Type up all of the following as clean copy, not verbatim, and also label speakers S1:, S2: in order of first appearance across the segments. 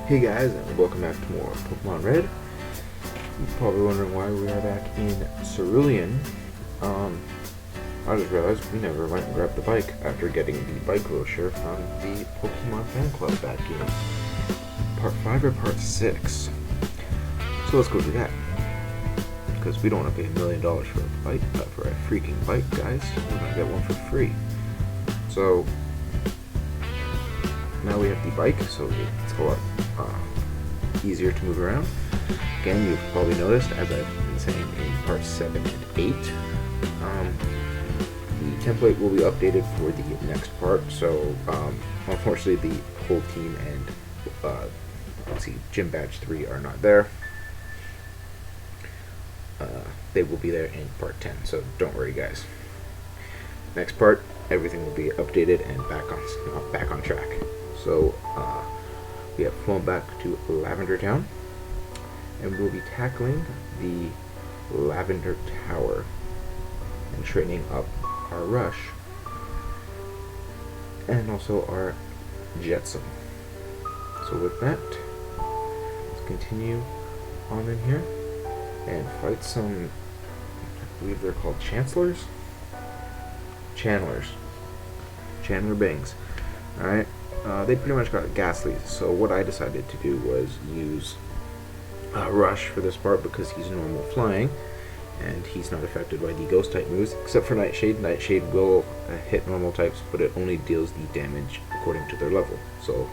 S1: Hey guys, and welcome back to more Pokemon Red. You're probably wondering why we are back in Cerulean. I just realized we never went and grabbed the bike after getting the bike brochure from the Pokemon Fan Club back in Part 5 or Part 6. So let's go do that. Because we don't want to pay $1 million for a bike, for a freaking bike, guys. We're going to get one for free. So now we have the bike, so it's a lot easier to move around. Again, you've probably noticed, as I've been saying in Part 7 and 8, the template will be updated for the next part, so unfortunately the whole team and let's see, Gym Badge 3 are not there. They will be there in Part 10, so don't worry guys. Next part, everything will be updated and back on track. So we have flown back to Lavender Town, and we'll be tackling the Lavender Tower and training up our Rush and also our Jetsam. So with that, let's continue on in here and fight some, I believe they're called Chandler Bings. Alright. They pretty much got Ghastlies, so what I decided to do was use Rush for this part because he's normal flying and he's not affected by the ghost type moves except for Nightshade. Nightshade will hit normal types, but it only deals the damage according to their level. So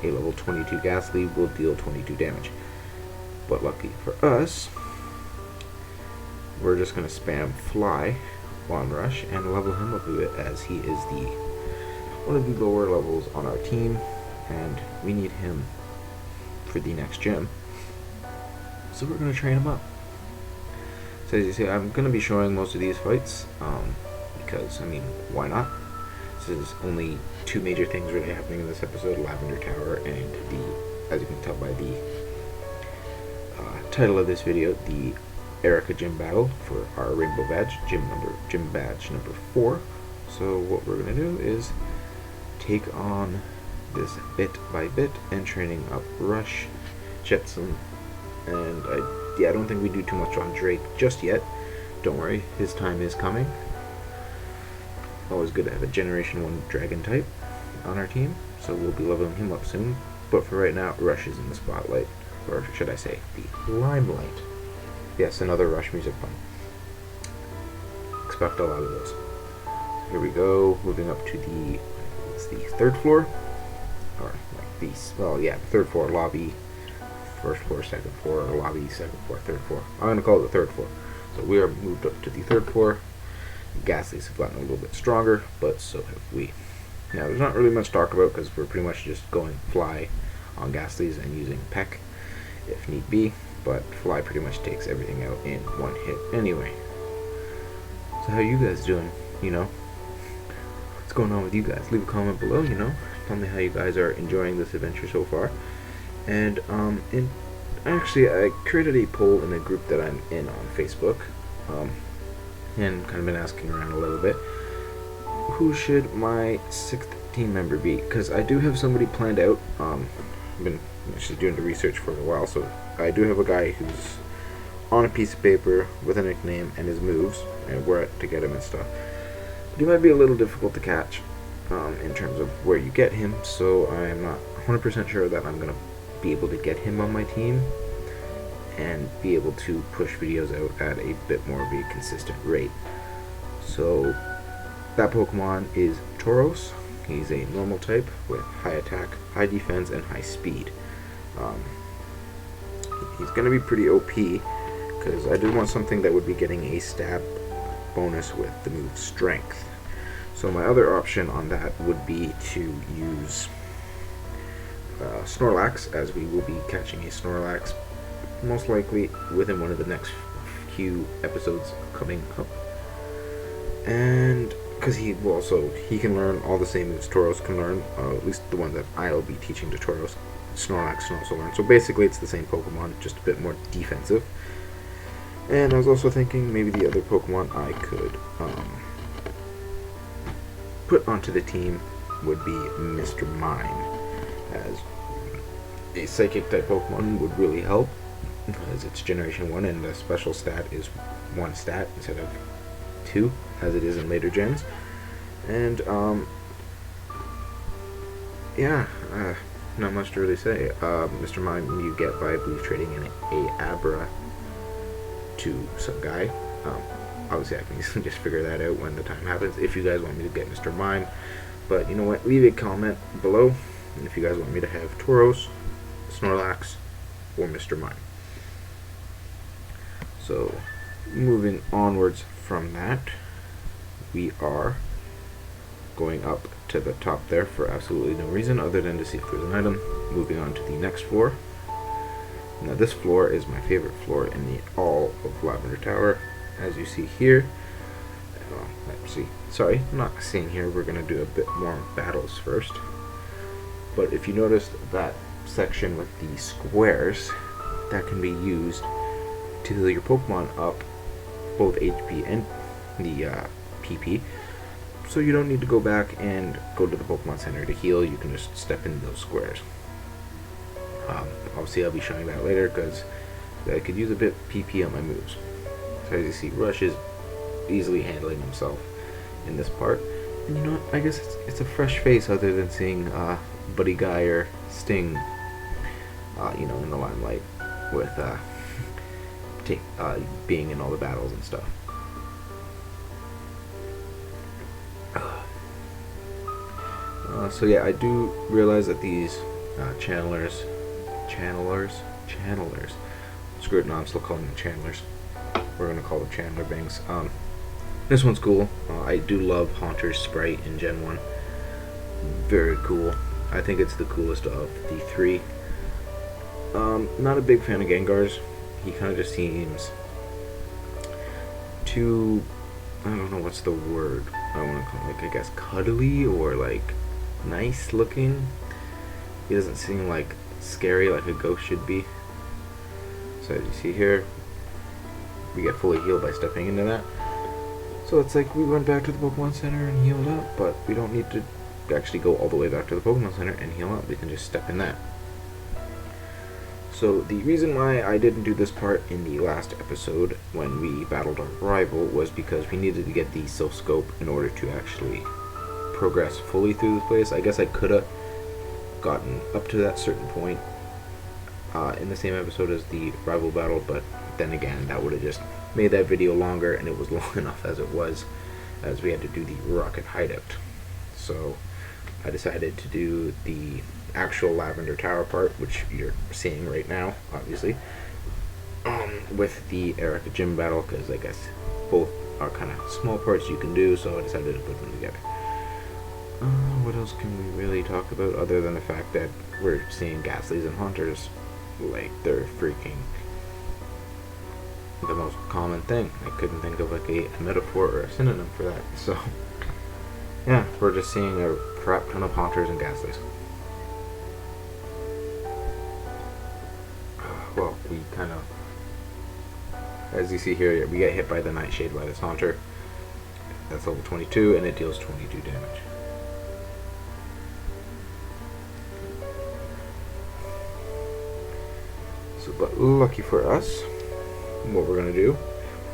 S1: a level 22 Ghastly will deal 22 damage. But lucky for us, we're just going to spam Fly on Rush and level him up a bit, as he is one of the lower levels on our team, and we need him for the next gym. So we're going to train him up. So as you see, I'm going to be showing most of these fights, because, I mean, why not? This is only two major things really happening in this episode, Lavender Tower and as you can tell by the title of this video, the Erika gym battle for our Rainbow Badge, gym badge number 4. So what we're going to do is take on this bit by bit and training up Rush, Jetsam, and I don't think we do too much on Drake just yet. Don't worry, his time is coming. Always good to have a Generation 1 Dragon type on our team, so we'll be leveling him up soon. But for right now, Rush is in the spotlight, or should I say, the limelight. Yes, another Rush music pun. Expect a lot of those. Here we go, moving up to the third floor, or like these. Well, yeah, third floor lobby, first floor, second floor, lobby, second floor, third floor. I'm gonna call it the third floor. So we are moved up to the third floor. Ghastlies have gotten a little bit stronger, but so have we. Now, there's not really much to talk about because we're pretty much just going Fly on Ghastlies and using Peck if need be. But Fly pretty much takes everything out in one hit anyway. So how you guys doing? You know, what's going on with you guys? Leave a comment below. You know, tell me how you guys are enjoying this adventure so far. And actually, I created a poll in a group that I'm in on Facebook, and kind of been asking around a little bit. Who should my 6th team member be? Because I do have somebody planned out. I've been actually doing the research for a while, so I do have a guy who's on a piece of paper with a nickname and his moves and where to get him and stuff. But he might be a little difficult to catch in terms of where you get him, so I'm not 100% sure that I'm going to be able to get him on my team and be able to push videos out at a bit more of a consistent rate. So that Pokemon is Tauros. He's a normal type with high attack, high defense, and high speed. He's going to be pretty OP because I did want something that would be getting a stab bonus with the move Strength. So my other option on that would be to use Snorlax, as we will be catching a Snorlax most likely within one of the next few episodes coming up. And because he can learn all the same moves Tauros can learn, at least the ones that I'll be teaching to Tauros, Snorlax can also learn. So basically it's the same Pokemon, just a bit more defensive. And I was also thinking maybe the other Pokemon I could put onto the team would be Mr. Mime, as a Psychic type Pokemon would really help, as it's Generation 1 and the special stat is 1 stat instead of 2, as it is in later gens. And, yeah, not much to really say. Mr. Mime you get by, I believe, trading in a Abra to some guy. Obviously, I can just figure that out when the time happens, if you guys want me to get Mr. Mime. But, you know what, leave a comment below if you guys want me to have Tauros, Snorlax, or Mr. Mime. So, moving onwards from that, we are going up to the top there for absolutely no reason other than to see if there's an item. Moving on to the next floor. Now this floor is my favorite floor in the all of Lavender Tower. As you see here, let's see, sorry, not seeing here, we're going to do a bit more battles first. But if you notice that section with the squares, that can be used to heal your Pokemon up both HP and the PP. So you don't need to go back and go to the Pokemon Center to heal, you can just step into those squares. Obviously I'll be showing that later because I could use a bit PP on my moves. So as you see, Rush is easily handling himself in this part. And you know what, I guess it's a fresh face other than seeing Buddy Guy or Sting, you know, in the limelight with being in all the battles and stuff. So yeah, I do realize that these channelers, screw it, no, I'm still calling them channelers. We're gonna call them Chandler Bings. This one's cool. I do love Haunter's sprite in Gen 1. Very cool. I think it's the coolest of the three. Not a big fan of Gengar's. He kind of just seems too, I don't know what's the word I want to call it, like, I guess cuddly or like nice looking. He doesn't seem like scary like a ghost should be. So as you see here, we get fully healed by stepping into that. So it's like we went back to the Pokemon Center and healed up, but we don't need to actually go all the way back to the Pokemon Center and heal up. We can just step in that. So the reason why I didn't do this part in the last episode when we battled our rival was because we needed to get the Silph Scope in order to actually progress fully through this place. I guess I could have gotten up to that certain point in the same episode as the rival battle, but then again, that would have just made that video longer, and it was long enough as it was, as we had to do the Rocket Hideout. So I decided to do the actual Lavender Tower part, which you're seeing right now, obviously, with the Erika gym battle, because I guess both are kind of small parts you can do, so I decided to put them together. What else can we really talk about other than the fact that we're seeing Ghastlies and Haunters like they're freaking the most common thing. I couldn't think of like a metaphor or a synonym for that. So yeah, we're just seeing a crap ton of Haunters and Ghastlies. Well, we kind of, as you see here, we get hit by the Nightshade by this Haunter. That's level 22 and it deals 22 damage. So, but lucky for us, what we're going to do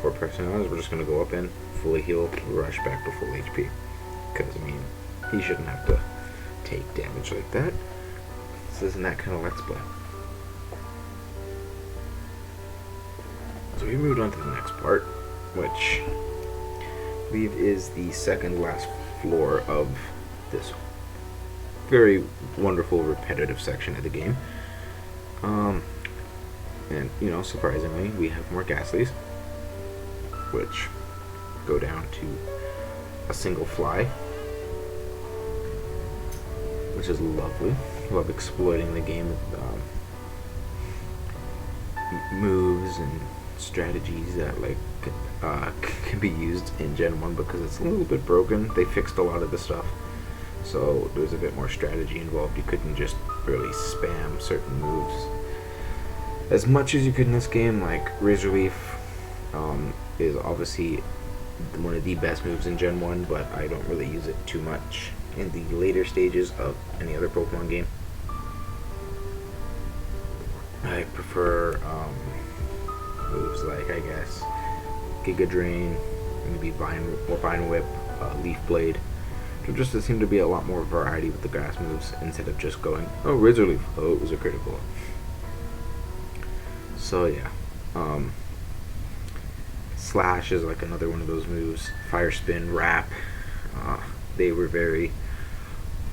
S1: for pressing on is we're just going to go up and fully heal, rush back to full HP. Because, I mean, he shouldn't have to take damage like that. This isn't that kind of Let's Play. So we moved on to the next part, which I believe is the second last floor of this very wonderful repetitive section of the game. And, you know, surprisingly, we have more Ghastlies, which go down to a single fly, which is lovely. Love exploiting the game with moves and strategies that like can be used in Gen 1 because it's a little bit broken. They fixed a lot of the stuff, so there's a bit more strategy involved. You couldn't just really spam certain moves as much as you could in this game. Like Razor Leaf is obviously one of the best moves in Gen 1, but I don't really use it too much in the later stages of any other Pokemon game. I prefer moves like, I guess, Giga Drain, maybe Vine Whip, Leaf Blade. There just seemed to be a lot more variety with the grass moves instead of just going, oh, Razor Leaf, oh, it was a critical. So yeah, Slash is like another one of those moves. Fire Spin, Wrap, they were very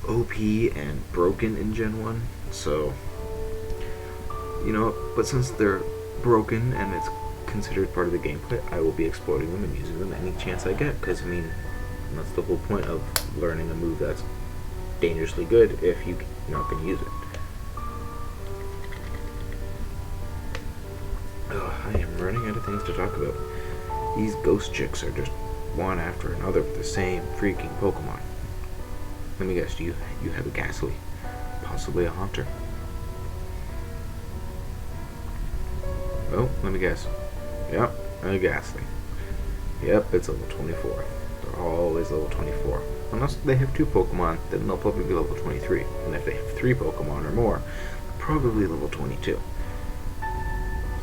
S1: OP and broken in Gen 1, so, you know, but since they're broken and it's considered part of the gameplay, I will be exploiting them and using them any chance I get, because, I mean, that's the whole point of learning a move that's dangerously good if you're not going to use it. I am running out of things to talk about. These ghost chicks are just one after another with the same freaking Pokemon. Let me guess, you have a Ghastly, possibly a Haunter. Oh, let me guess. Yep, a Ghastly. Yep, it's level 24. They're always level 24. Unless they have 2 Pokemon, then they'll probably be level 23. And if they have 3 Pokemon or more, probably level 22.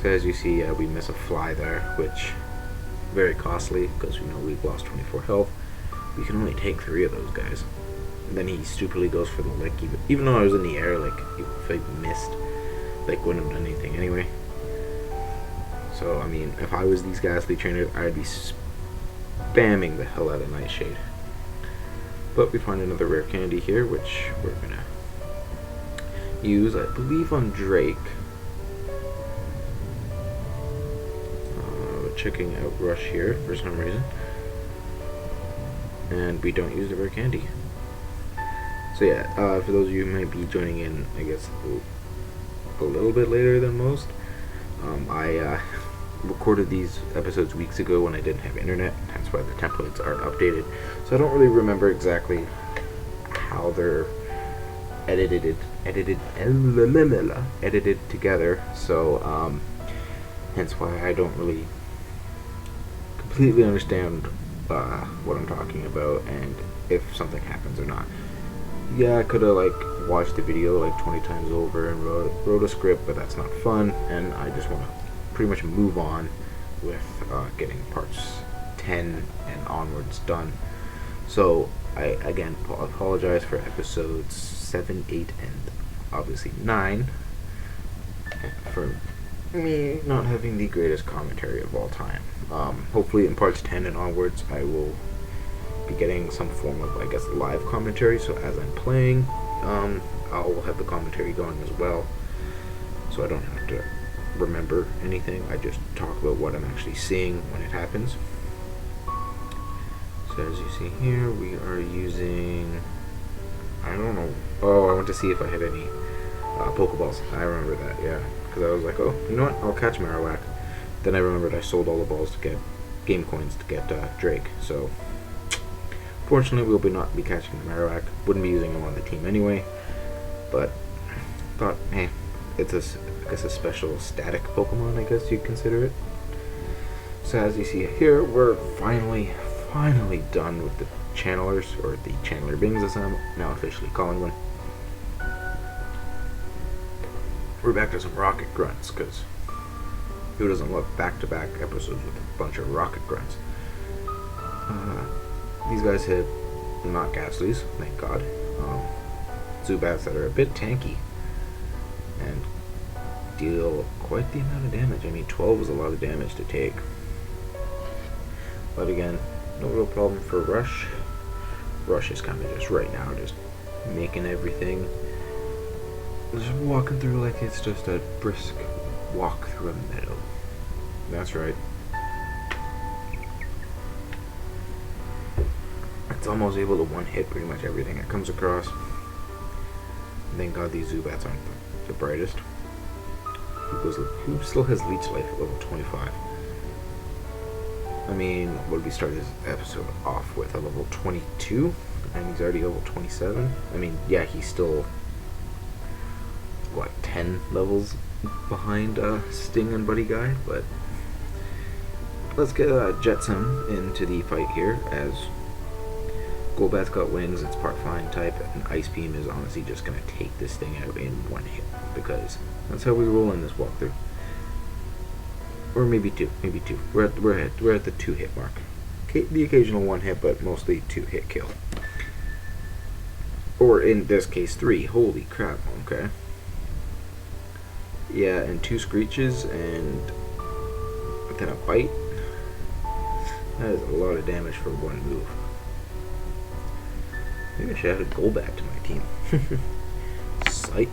S1: So as you see, we miss a Fly there, which very costly because we know we've lost 24 health. We can only take 3 of those guys. And then he stupidly goes for the Lick, even though I was in the air. Like, if I missed, like, wouldn't have done anything anyway. So I mean, if I was these Ghastly trainers, I'd be spamming the hell out of Nightshade. But we find another rare candy here, which we're gonna use, I believe, on Drake. Checking out Rush here for some reason, and we don't use the rare candy. So yeah, for those of you who might be joining in, I guess a little bit later than most, I recorded these episodes weeks ago when I didn't have internet, hence why the templates aren't updated. So I don't really remember exactly how they're edited together. So hence why I don't really completely understand what I'm talking about and if something happens or not. Yeah, I could have like watched the video like 20 times over and wrote a script, but that's not fun, and I just want to pretty much move on with getting parts 10 and onwards done. So I again apologize for episodes 7, 8, and obviously 9 for me not having the greatest commentary of all time. Hopefully in parts 10 and onwards I will be getting some form of, I guess, live commentary, so as I'm playing, I'll have the commentary going as well, so I don't have to remember anything. I just talk about what I'm actually seeing when it happens. So as you see here, we are using, I don't know, oh, I want to see if I had any Pokeballs. I remember that, yeah, because I was like, oh, you know what, I'll catch Marowak. Then I remembered I sold all the balls to get game coins to get Drake, so fortunately we'll not be catching the Marowak. Wouldn't be using him on the team anyway, but thought, hey, it's I guess a special static Pokemon, I guess you'd consider it. So as you see here, we're finally done with the channelers, or the Chandler Bings as I'm now officially calling them. We're back to some rocket grunts, because who doesn't love back-to-back episodes with a bunch of rocket grunts? These guys have not Ghastlies, thank God. Zubats that are a bit tanky and deal quite the amount of damage. I mean, 12 is a lot of damage to take. But again, no real problem for Rush. Rush is kind of just right now, just making everything, just walking through like it's just a brisk walk through a meadow. That's right. It's almost able to one-hit pretty much everything it comes across. Thank God these Zubats aren't the brightest. Who still has Leech Life at level 25? I mean, what did we start this episode off with? A level 22? And he's already level 27? I mean, yeah, he's still, what, 10 levels behind Sting and Buddy Guy, but let's get Jetsam into the fight here, as Golbat's got wings, it's part flying type, and Ice Beam is honestly just going to take this thing out in one hit, because that's how we roll in this walkthrough. Or maybe two. We're at the 2-hit mark. The occasional 1 hit, but mostly 2-hit kill. Or in this case, 3. Holy crap, okay. Yeah, and 2 screeches, and then a bite. That is a lot of damage for one move. Maybe I should add a Golbat to my team. Psych.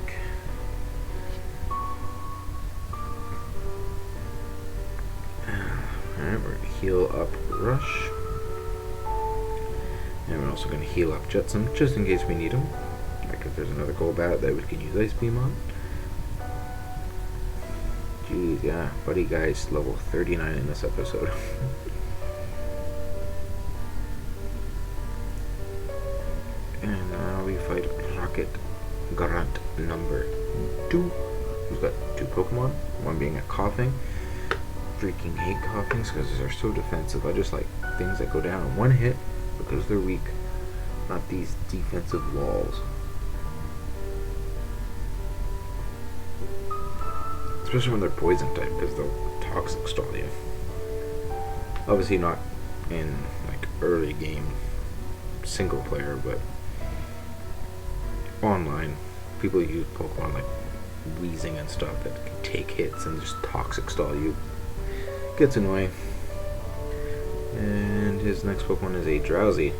S1: Alright, we're going to heal up Rush. And we're also going to heal up Jetsam, just in case we need him. Like if there's another Golbat that we can use Ice Beam on. Jeez, yeah, Buddy Guy's level 39 in this episode. And now we fight Rocket Grunt number 2. Who's got 2 Pokemon, one being a Coughing. Freaking hate Coughings because they're so defensive. I just like things that go down in 1 hit because they're weak, not these defensive walls. Especially when they're poison type, because they'll toxic stall you. Obviously not in like early game single player, but online people use Pokemon like Wheezing and stuff that can take hits and just toxic stall you. Gets annoying. And his next Pokemon is a Drowsy,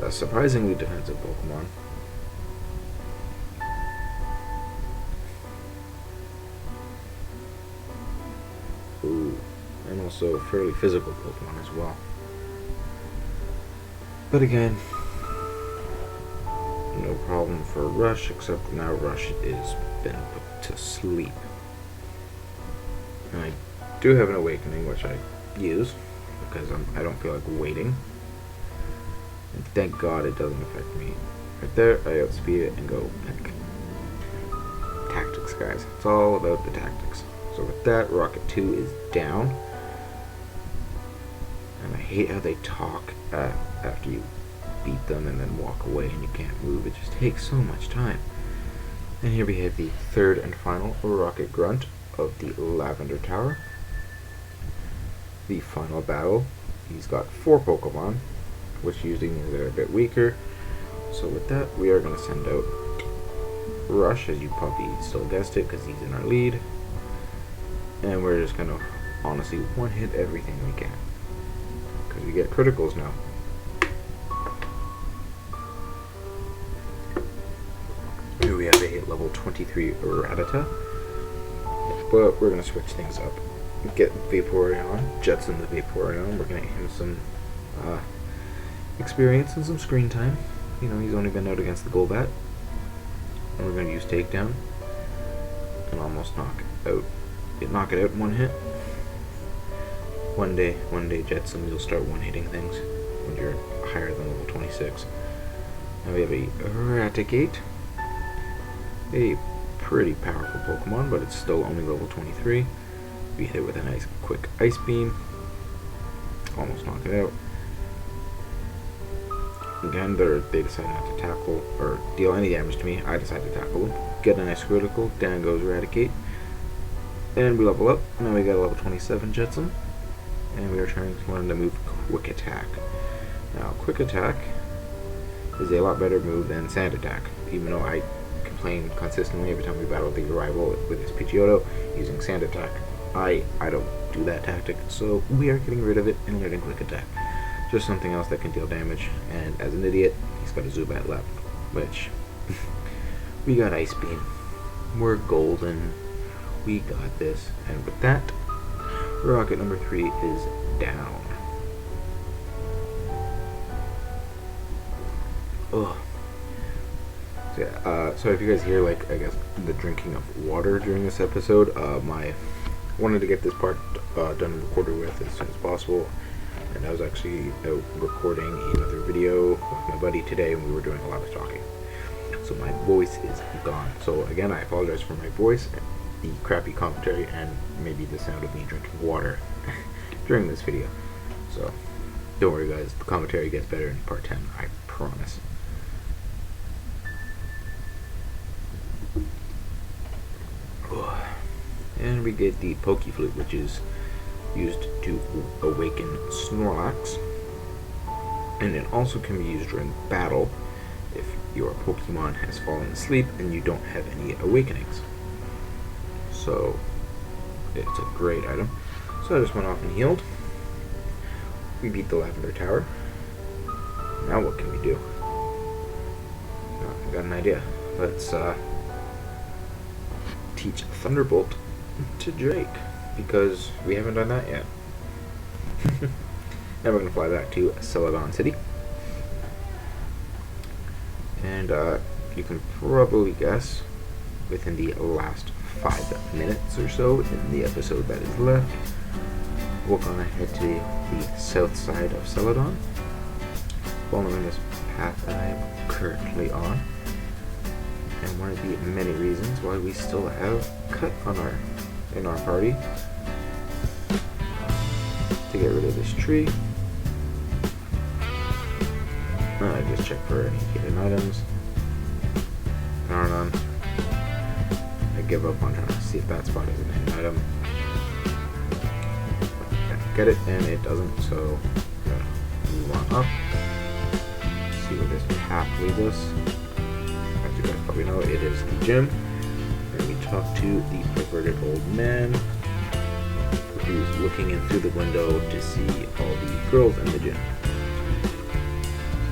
S1: a surprisingly defensive Pokemon. Ooh, and also a fairly physical Pokemon as well. But again, no problem for Rush, except now Rush is been put to sleep. And I do have an Awakening, which I use because I don't feel like waiting. And thank God it doesn't affect me. Right there, I outspeed it and go pick. Tactics, guys. It's all about the tactics. So with that, Rocket 2 is down. And I hate how they talk after you beat them and then walk away and you can't move. It just takes so much time. And here we have the third and final Rocket Grunt of the Lavender Tower. The final battle. He's got 4 Pokemon, which usually means they're a bit weaker. So with that, we are going to send out Rush, as you probably still guessed it, because he's in our lead. And we're just going to honestly one-hit everything we can, because we get criticals now. Here we have a level 23 Rattata, but we're going to switch things up. Get Vaporeon, Jetson the Vaporeon. We're going to get him some experience and some screen time. You know, he's only been out against the Golbat. And we're going to use Takedown and almost knock it out in 1 hit. One day, Jetson, you'll start one-hitting things when you're higher than level 26. Now we have a Raticate, a pretty powerful Pokemon, but it's still only level 23. We hit it with a nice quick Ice Beam, almost knock it out. Again, they decide not to tackle or deal any damage to me. I decide to tackle them. Get a nice critical. Down goes Raticate. And we level up. Now we got a level 27 Jetsam. And we are trying to learn to move Quick Attack. Now, Quick Attack is a lot better move than Sand Attack. Even though I complain consistently every time we battle the rival with his Pidgeotto using Sand Attack. I don't do that tactic, so we are getting rid of it and learning Quick Attack. Just something else that can deal damage, and as an idiot, he's got a Zubat left, which we got Ice Beam. We're golden. We got this. And with that, Rocket number 3 is down. Ugh. So, yeah, so if you guys hear, like, I guess, the drinking of water during this episode, wanted to get this part done and recorded with as soon as possible. And I was actually out recording another video with my buddy today, and we were doing a lot of talking. So my voice is gone. So again, I apologize for my voice, the crappy commentary, and maybe the sound of me drinking water during this video. So Don't worry, guys. The commentary gets better in part 10. I promise. And we get the Poke Flute, which is used to awaken Snorlax. And it also can be used during battle if your Pokemon has fallen asleep and you don't have any awakenings. So it's a great item. So I just went off and healed. We beat the Lavender Tower. Now what can we do? I got an idea. Let's teach Thunderbolt to Drake, because we haven't done that yet. Now we're going to fly back to Celadon City. And you can probably guess, within the last 5 minutes or so in the episode that is left, we're going to head to the south side of Celadon, following this path that I am currently on. And one of the many reasons why we still have Cut in our party, to get rid of this tree. I just check for any hidden items. There are none. I give up on trying to see if that spot is an hidden item. Get it, and it doesn't, so I'm gonna move on up. See where this path leads us. As you guys probably know, it is the gym. And we talk to the perverted old man who's looking in through the window to see all the girls in the gym.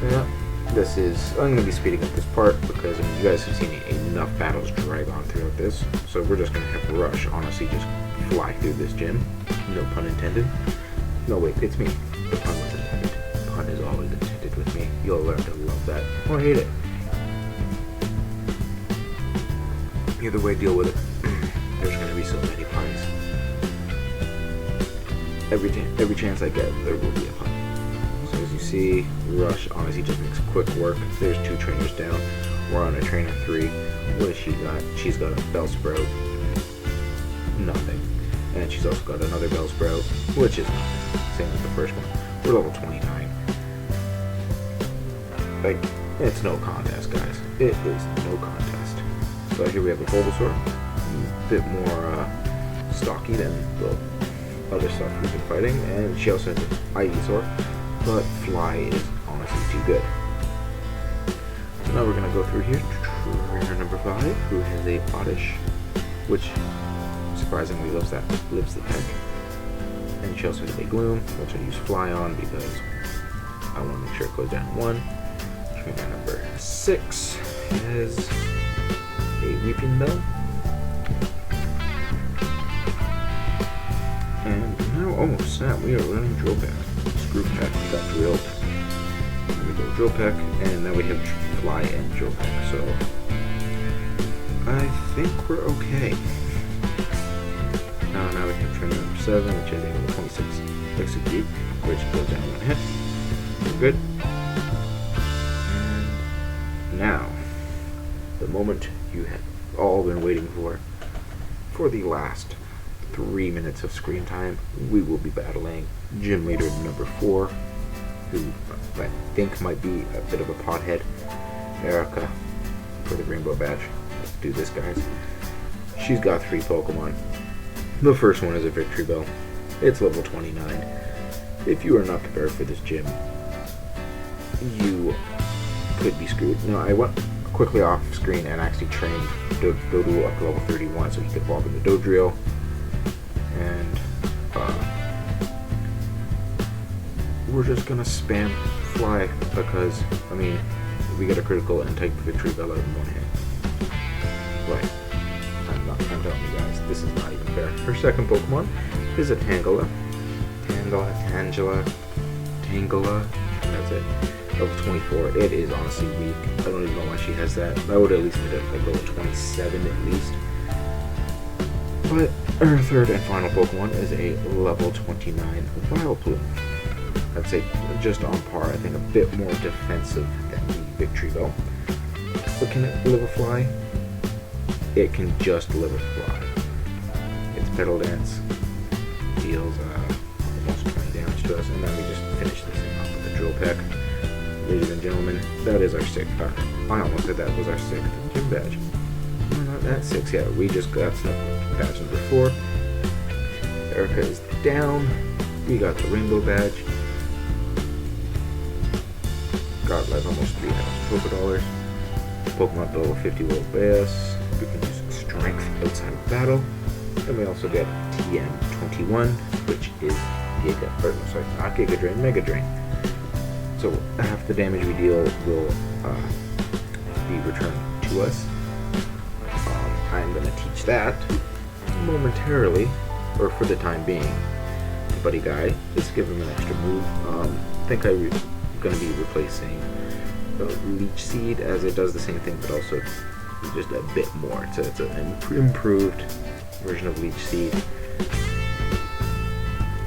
S1: Yeah, I'm going to be speeding up this part because you guys have seen enough battles drag on throughout this. So we're just going to have to rush, honestly, just fly through this gym. No pun intended. No, wait, it's me. The pun was intended. Pun is always intended with me. You'll learn to love that or hate it. Either way, deal with it. There's going to be so many puns. Every chance I get, there will be a pun. So as you see, Rush honestly just makes quick work. There's 2 trainers down. We're on a trainer 3. What has she got? She's got a Bellsprout. Nothing. And she's also got another Bellsprout, which is nothing. Same with the first one. We're level 29. Like, it's no contest, guys. It is no contest. So here we have a Bulbasaur. A bit more stocky than the other stuff we've been fighting. And she also has an Ivysaur. But Fly is honestly too good. So now we're going to go through here to trainer number 5, who has a Oddish, which surprisingly lives the peck. And she also has a Gloom, which I use Fly on because I want to make sure it goes down 1. Trainer number 6 has a Weeping Bell. And now, oh snap, we are running Drill Peck. Screw Peck got drilled. Here we go, Drill Peck, and now we have Fly and Drill Peck, so I think we're okay. Now we have trainer number 7, which is a level 26 Execute, which goes down 1 hit. We're good. And now, the moment you have all been waiting for the last 3 minutes of screen time, we will be battling Gym Leader number 4, who I think might be a bit of a pothead, Erika, for the Rainbow Badge. Let's do this, guys. She's got 3 Pokemon. The first one is a Victory Bell. It's level 29. If you are not prepared for this gym, you could be screwed. Now, I went quickly off screen and actually trained Doduo up to level 31 so he could evolve into Dodrio. And we're just gonna spam Fly because, I mean, we get a critical and take Victory Bell out in 1 hit. But I'm telling you guys, this is not even fair. Her second Pokemon is a Tangela, and that's it. Level 24. It is honestly weak. I don't even know why she has that. I would at least make it like level 27 at least. But our third and final Pokemon is a level 29 Vileplume. I'd say just on par. I think a bit more defensive than the Victory Bell. But can it live a Fly? It can just live a Fly. Its Petal Dance deals almost 20 damage to us, and then we just finish this thing off. Drill Peck. Ladies and gentlemen, that is our sixth. I almost said that was our sixth gym badge. No, not that six. Yeah, we just got badge number 4. Erika is down. We got the rainbow badge. Got like almost 3,000 Poké Dollars. Pokemon Bill 50 World Bass. We can use Strength outside of battle. And we also get TM21, which is not Giga Drain, Mega Drain. So half the damage we deal will be returned to us. I'm going to teach that momentarily, or for the time being, to Buddy Guy. Just give him an extra move. I think I'm going to be replacing Leech Seed, as it does the same thing, but also just a bit more. It's an improved version of Leech Seed,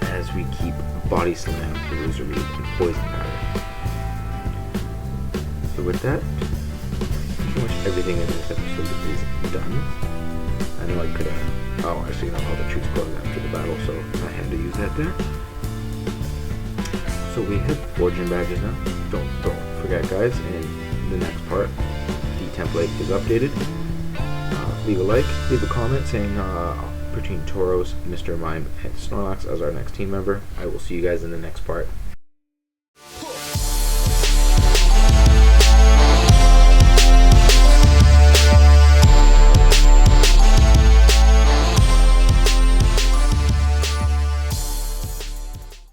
S1: as we keep Body Slam, Razor Leaf, and Poison Powder. So with that, pretty much everything in this episode is done. I know I could have... Oh, I see now all the troops going after the battle, so I had to use that there. So we have 4 gym badges now. Don't forget, guys, in the next part, the template is updated. Leave a like, leave a comment saying between Tauros, Mr. Mime, and Snorlax as our next team member. I will see you guys in the next part.